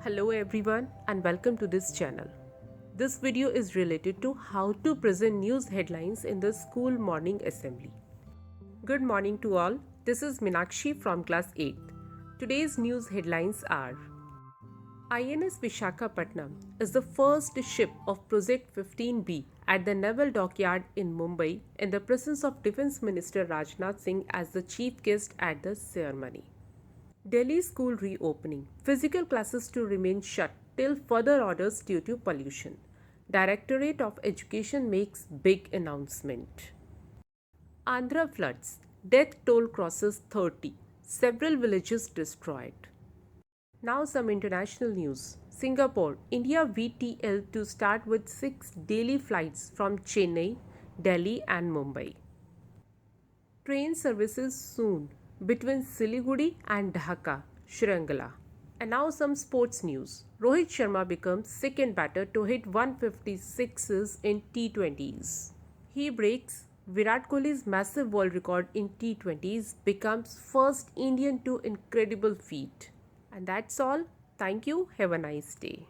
Hello everyone and welcome to this channel. This video is related to how to present news headlines in the school morning assembly. Good morning to all. This is Minakshi from class 8th. Today's news headlines are: INS Vishakhapatnam is the first ship of Project 15B at the Naval Dockyard in Mumbai in the presence of Defence Minister Rajnath Singh as the chief guest at the ceremony. Delhi school reopening. Physical classes to remain shut till further orders due to pollution. Directorate of Education makes big announcement. Andhra floods. Death toll crosses 30. Several villages destroyed. Now some international news. Singapore, India VTL to start with 6 daily flights from Chennai, Delhi and Mumbai. Train services soon between Siliguri and Dhaka, Srinagar. And now some sports news. Rohit Sharma becomes second batter to hit 156s in T20s. He breaks Virat Kohli's massive world record in T20s, becomes first Indian to incredible feat. And that's all. Thank you. Have a nice day.